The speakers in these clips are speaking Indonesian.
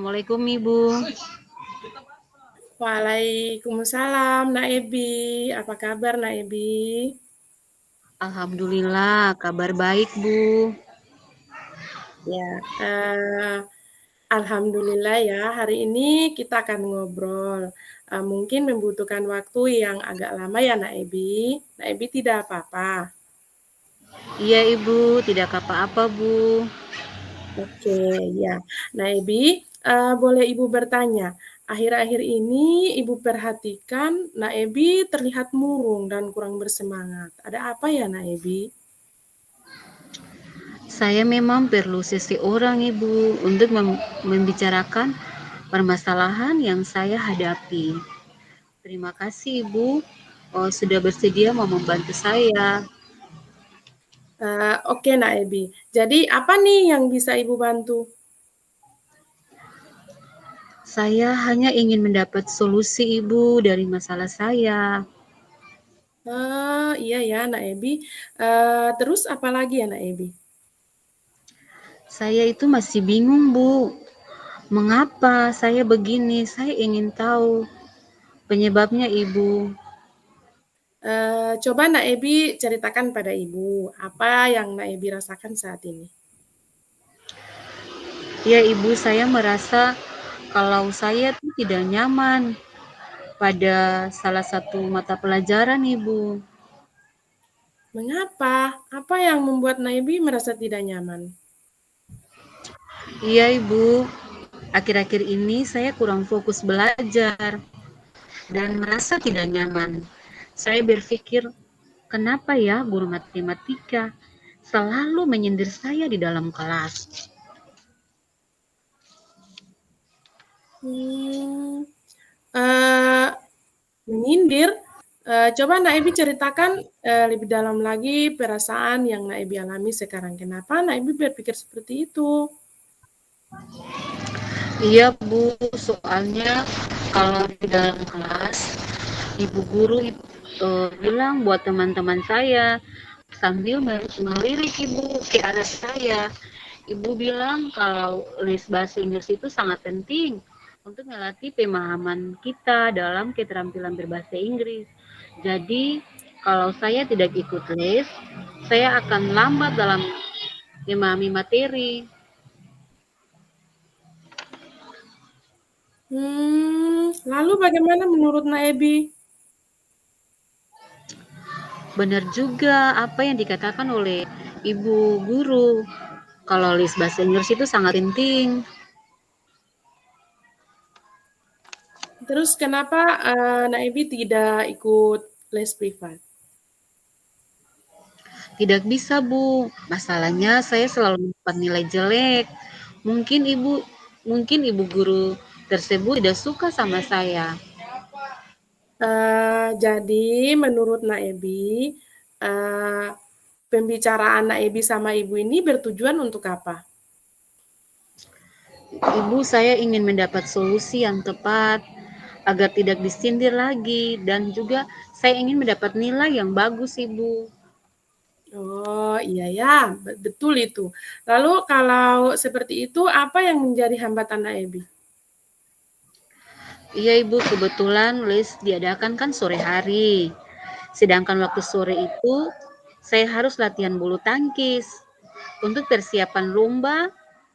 Assalamualaikum Ibu. Waalaikumsalam, Nak Ebi. Apa kabar, Nak Ebi? Alhamdulillah, kabar baik Bu. Ya, alhamdulillah ya. Hari ini kita akan ngobrol. Mungkin membutuhkan waktu yang agak lama ya, Nak Ebi. Nak Ebi tidak apa-apa. Iya Ibu, tidak apa-apa Bu. Oke, ya. Nah, Ebi, boleh Ibu bertanya. Akhir-akhir ini Ibu perhatikan Nak Ebi terlihat murung dan kurang bersemangat. Ada apa ya, Nak Ebi? Saya memang perlu seseorang Ibu untuk membicarakan permasalahan yang saya hadapi. Terima kasih Ibu, sudah bersedia mau membantu saya. Oke, Nak Ebi. Jadi apa nih yang bisa Ibu bantu? Saya hanya ingin mendapat solusi Ibu dari masalah saya. Iya ya, Nak Ebi. Terus apa lagi ya, Nak Ebi? Saya itu masih bingung Bu. Mengapa saya begini? Saya ingin tahu penyebabnya Ibu. Coba Nak Ebi ceritakan pada Ibu, apa yang Nak Ebi rasakan saat ini? Ya Ibu, saya merasa kalau saya tuh tidak nyaman pada salah satu mata pelajaran Ibu. Mengapa? Apa yang membuat Nak Ebi merasa tidak nyaman? Iya Ibu, akhir-akhir ini saya kurang fokus belajar dan merasa tidak nyaman. Saya berpikir, kenapa ya guru matematika selalu menyindir saya di dalam kelas? Hmm, eh, menyindir. Coba Nak Ebi ceritakan lebih dalam lagi perasaan yang Nak Ebi alami sekarang. Kenapa Nak Ebi berpikir seperti itu? Iya Bu, soalnya kalau di dalam kelas, ibu guru bilang buat teman-teman saya sambil melirik ibu ke arah saya. Ibu bilang kalau les bahasa Inggris itu sangat penting untuk melatih pemahaman kita dalam keterampilan berbahasa Inggris. Jadi, kalau saya tidak ikut les, saya akan lambat dalam memahami materi. Lalu bagaimana menurut Nak Ebi? Benar juga apa yang dikatakan oleh ibu guru. Kalau les bahasa Inggris itu sangat penting. Terus kenapa Nak Ebi tidak ikut les privat? Tidak bisa, Bu. Masalahnya saya selalu mendapat nilai jelek. Mungkin ibu guru tersebut tidak suka sama saya. Jadi menurut Nak Ebi, uh, pembicaraan Nak Ebi sama Ibu ini bertujuan untuk apa? Ibu, saya ingin mendapat solusi yang tepat agar tidak disindir lagi dan juga saya ingin mendapat nilai yang bagus, Ibu. Oh iya ya, betul itu. Lalu kalau seperti itu, apa yang menjadi hambatan Nak Ebi? Iya Ibu, kebetulan les diadakan kan sore hari. Sedangkan waktu sore itu saya harus latihan bulu tangkis untuk persiapan lomba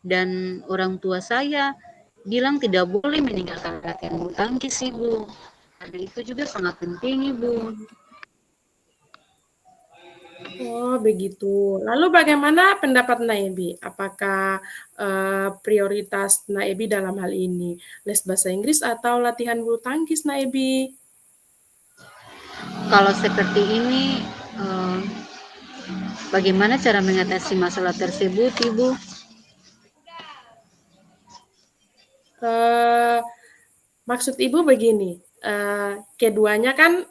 dan orang tua saya bilang tidak boleh meninggalkan latihan bulu tangkis Ibu. Karena itu juga sangat penting Ibu. Oh begitu. Lalu bagaimana pendapat Nak Ebi? Apakah prioritas Nak Ebi dalam hal ini les bahasa Inggris atau latihan bulu tangkis Nak Ebi? Kalau seperti ini, eh, bagaimana cara mengatasi masalah tersebut Ibu? Eh, Maksud Ibu begini, keduanya kan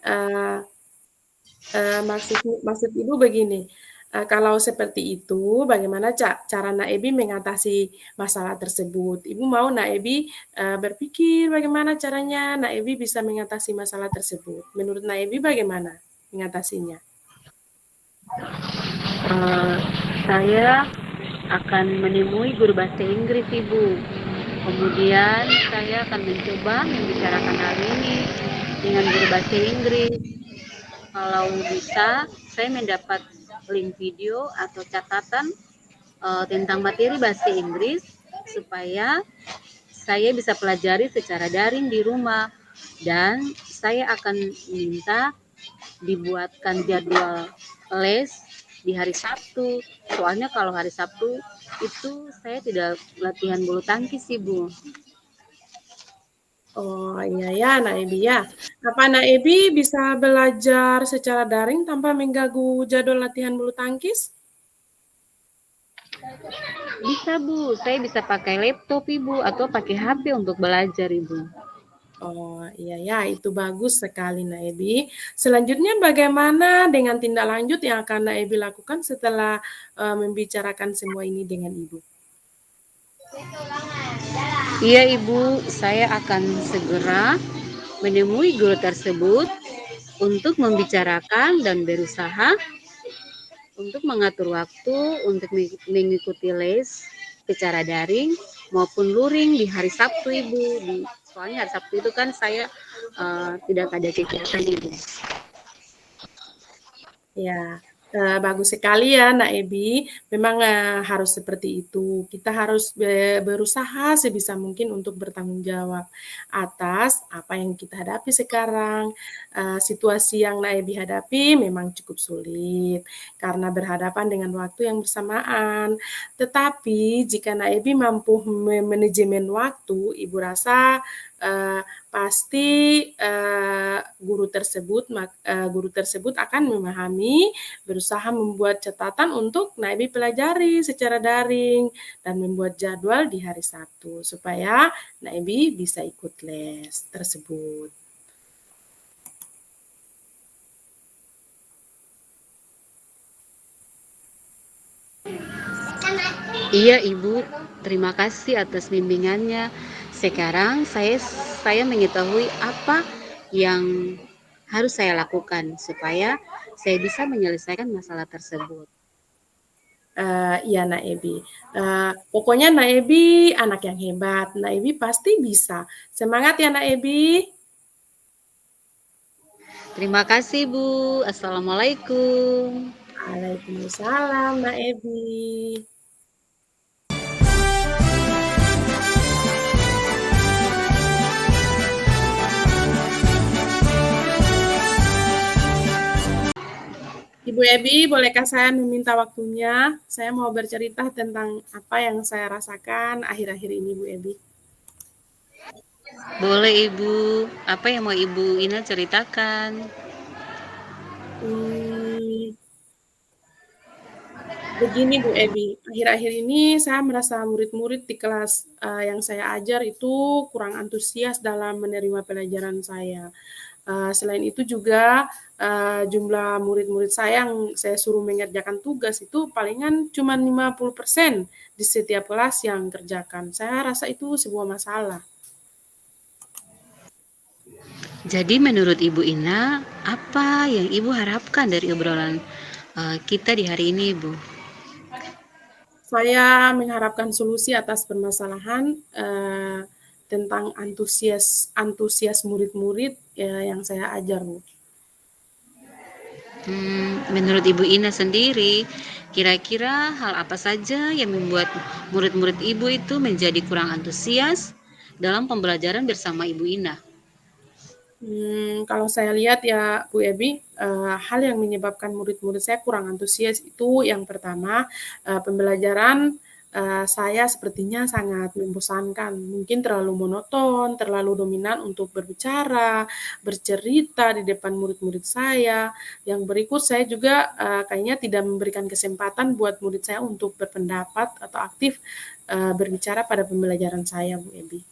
maksud Ibu begini, kalau seperti itu bagaimana cara Naebi mengatasi masalah tersebut? Ibu mau Naebi berpikir bagaimana caranya Naebi bisa mengatasi masalah tersebut. Menurut Naebi bagaimana mengatasinya? Saya akan menemui guru bahasa Inggris Ibu Kemudian saya akan mencoba membicarakan hal ini dengan guru bahasa Inggris. Kalau bisa, saya mendapat link video atau catatan tentang materi bahasa Inggris supaya saya bisa pelajari secara daring di rumah, dan saya akan minta dibuatkan jadwal les di hari Sabtu. Soalnya kalau hari Sabtu itu saya tidak latihan bulu tangkis sih, Bu. Oh, iya ya, Nak Ebi ya. Apa Nak Ebi bisa belajar secara daring tanpa mengganggu jadwal latihan bulu tangkis? Bisa, Bu. Saya bisa pakai laptop, Ibu, atau pakai HP untuk belajar, Ibu. Oh, iya ya, itu bagus sekali, Nak Ebi. Selanjutnya bagaimana dengan tindak lanjut yang akan Nak Ebi lakukan setelah membicarakan semua ini dengan Ibu? Iya, Ibu, saya akan segera menemui guru tersebut untuk membicarakan dan berusaha untuk mengatur waktu untuk mengikuti les secara daring maupun luring di hari Sabtu, Ibu. Soalnya hari Sabtu itu kan saya tidak ada kegiatan, Ibu. Ya, bagus sekali ya, Nak Ebi. Memang harus seperti itu. Kita harus berusaha sebisa mungkin untuk bertanggung jawab atas apa yang kita hadapi sekarang. Situasi yang Nak Ebi hadapi memang cukup sulit karena berhadapan dengan waktu yang bersamaan. Tetapi jika Nak Ebi mampu manajemen waktu, Ibu rasa pasti guru tersebut akan memahami, berusaha membuat catatan untuk Naebi pelajari secara daring dan membuat jadwal di hari Sabtu supaya Naebi bisa ikut les tersebut. Iya, Ibu. Terima kasih atas bimbingannya. Sekarang saya mengetahui apa yang harus saya lakukan supaya saya bisa menyelesaikan masalah tersebut. Iya, Naebi. Pokoknya Naebi anak yang hebat. Naebi pasti bisa. Semangat ya, Naebi. Terima kasih, Bu. Assalamualaikum. Waalaikumsalam, Naebi. Ibu Ebi, bolehkah saya meminta waktunya? Saya mau bercerita tentang apa yang saya rasakan akhir-akhir ini, Bu Ebi. Boleh, Ibu. Apa yang mau Ibu Ina ceritakan? Hmm, Begini Bu Ebi, akhir-akhir ini saya merasa murid-murid di kelas yang saya ajar itu kurang antusias dalam menerima pelajaran saya. Selain itu juga jumlah murid-murid saya yang saya suruh mengerjakan tugas itu palingan cuma 50% di setiap kelas yang kerjakan. Saya rasa itu sebuah masalah. Jadi menurut Ibu Ina, apa yang Ibu harapkan dari obrolan kita di hari ini, Ibu? Saya mengharapkan solusi atas permasalahan tentang antusias murid-murid yang saya ajar, Bu. Menurut Ibu Ina sendiri, kira-kira hal apa saja yang membuat murid-murid Ibu itu menjadi kurang antusias dalam pembelajaran bersama Ibu Ina? Kalau saya lihat ya Bu Ebi, hal yang menyebabkan murid-murid saya kurang antusias itu yang pertama, pembelajaran saya sepertinya sangat membosankan. Mungkin terlalu monoton, terlalu dominan untuk berbicara, bercerita di depan murid-murid saya. Yang berikut saya juga kayaknya tidak memberikan kesempatan buat murid saya untuk berpendapat atau aktif berbicara pada pembelajaran saya, Bu Ebi.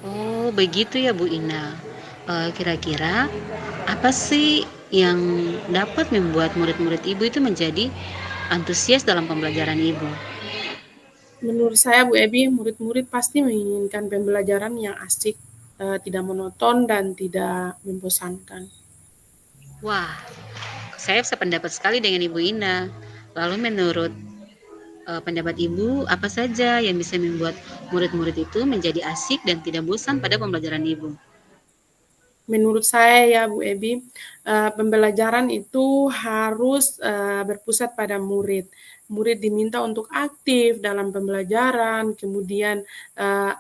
Oh, begitu ya Bu Ina. Kira-kira apa sih yang dapat membuat murid-murid Ibu itu menjadi antusias dalam pembelajaran Ibu? Menurut saya Bu Ebi, murid-murid pasti menginginkan pembelajaran yang asik, tidak monoton dan tidak membosankan. Wah, saya sependapat sekali dengan Ibu Ina. Lalu menurut pendapat Ibu apa saja yang bisa membuat murid-murid itu menjadi asik dan tidak bosan pada pembelajaran Ibu? Menurut saya ya Bu Ebi, pembelajaran itu harus berpusat pada murid. Murid diminta untuk aktif dalam pembelajaran, kemudian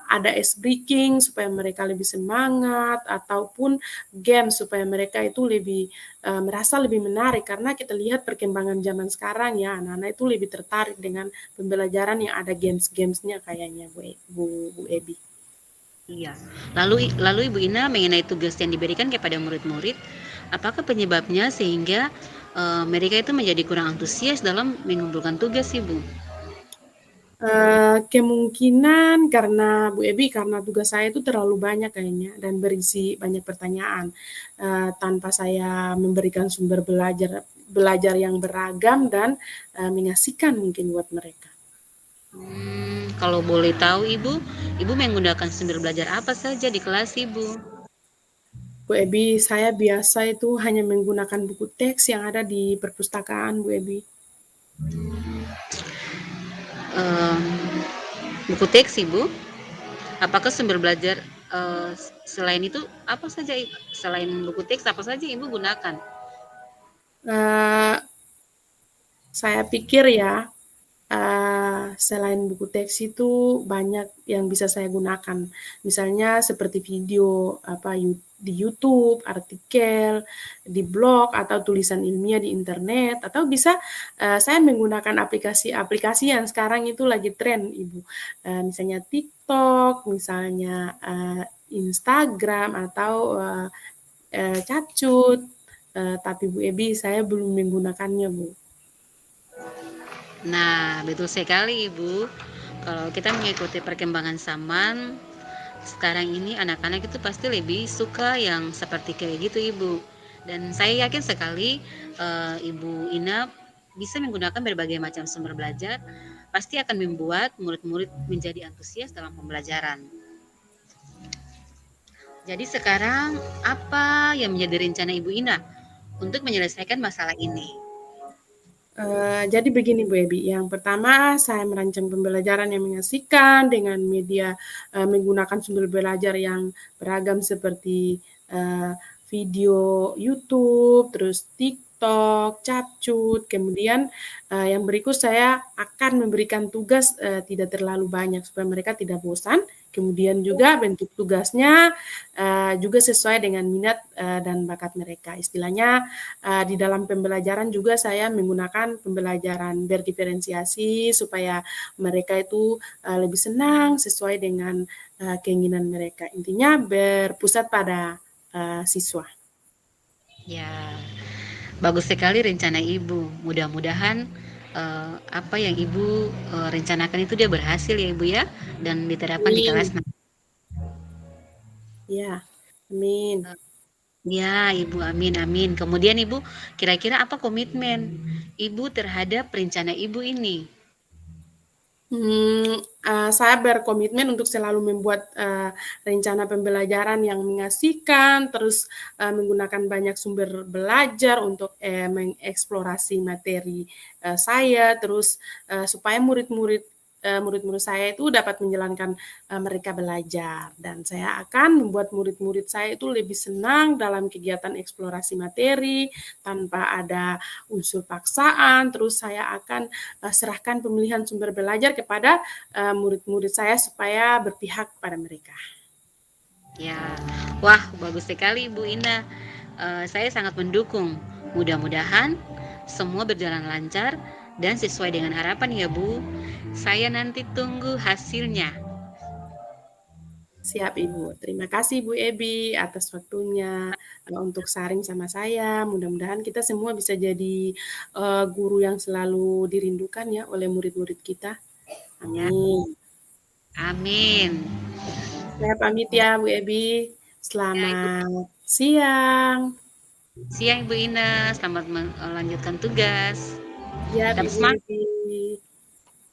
ada ice breaking supaya mereka lebih semangat, ataupun game supaya mereka itu lebih merasa lebih menarik, karena kita lihat perkembangan zaman sekarang ya, anak-anak itu lebih tertarik dengan pembelajaran yang ada games-gamesnya kayaknya Bu Ebi. Iya. Lalu Ibu Ina mengenai tugas yang diberikan kepada murid-murid, apakah penyebabnya sehingga mereka itu menjadi kurang antusias dalam mengumpulkan tugas, Ibu? Kemungkinan karena Bu Ebi, karena tugas saya itu terlalu banyak kayaknya dan berisi banyak pertanyaan, tanpa saya memberikan sumber belajar belajar yang beragam dan mengasihkan mungkin buat mereka. Kalau boleh tahu Ibu, Ibu menggunakan sumber belajar apa saja di kelas Ibu? Bu Ebi, saya biasa itu hanya menggunakan buku teks yang ada di perpustakaan Bu Ebi. Em, buku teks Ibu? Apakah sumber belajar selain itu apa saja, selain buku teks apa saja Ibu gunakan? Uh, saya pikir ya, selain buku teks itu banyak yang bisa saya gunakan. Misalnya seperti video di YouTube, artikel, di blog atau tulisan ilmiah di internet, atau bisa saya menggunakan aplikasi-aplikasi yang sekarang itu lagi tren, Ibu. Misalnya TikTok, misalnya Instagram atau Cacut. Tapi Bu Ebi, saya belum menggunakannya, Bu. Nah, betul sekali Ibu. Kalau kita mengikuti perkembangan zaman, sekarang ini anak-anak itu pasti lebih suka yang seperti kayak gitu Ibu. Dan saya yakin sekali Ibu Ina bisa menggunakan berbagai macam sumber belajar, pasti akan membuat murid-murid menjadi antusias dalam pembelajaran. Jadi sekarang apa yang menjadi rencana Ibu Ina untuk menyelesaikan masalah ini? Jadi begini Bu Ebi, yang pertama saya merancang pembelajaran yang mengasihkan dengan media menggunakan sumber belajar yang beragam seperti video YouTube, terus TikTok, Capcut, kemudian yang berikut saya akan memberikan tugas tidak terlalu banyak supaya mereka tidak bosan. Kemudian juga bentuk tugasnya juga sesuai dengan minat dan bakat mereka. Istilahnya di dalam pembelajaran juga saya menggunakan pembelajaran berdiferensiasi supaya mereka itu lebih senang sesuai dengan keinginan mereka. Intinya berpusat pada siswa. Ya, bagus sekali rencana Ibu. Mudah-mudahan apa yang Ibu rencanakan itu dia berhasil ya Ibu ya, dan diterapkan di kelas. Amin. Ya, amin. Ya, Ibu, amin, amin. Kemudian Ibu, kira-kira apa komitmen Ibu terhadap rencana Ibu ini? Saya berkomitmen untuk selalu membuat rencana pembelajaran yang mengasihkan, terus menggunakan banyak sumber belajar untuk mengeksplorasi materi saya, terus supaya murid-murid saya itu dapat menjalankan mereka belajar. Dan saya akan membuat murid-murid saya itu lebih senang dalam kegiatan eksplorasi materi, tanpa ada unsur paksaan, terus saya akan serahkan pemilihan sumber belajar kepada murid-murid saya supaya berpihak pada mereka. Ya, wah bagus sekali Ibu Ina. Saya sangat mendukung. Mudah-mudahan semua berjalan lancar dan sesuai dengan harapan ya Bu. Saya nanti tunggu hasilnya. Siap Ibu. Terima kasih Bu Ebi atas waktunya untuk sharing sama saya. Mudah-mudahan kita semua bisa jadi guru yang selalu dirindukan ya oleh murid-murid kita. Ya, Amin. amin. Saya pamit ya Bu Ebi. Ya, Ibu. Selamat siang. Siang Ibu Ina, selamat melanjutkan tugas. Siap Tetap Ibu semangat. Ebi.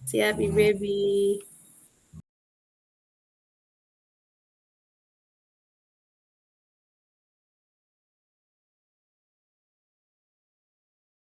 Siap Ibu Ebi.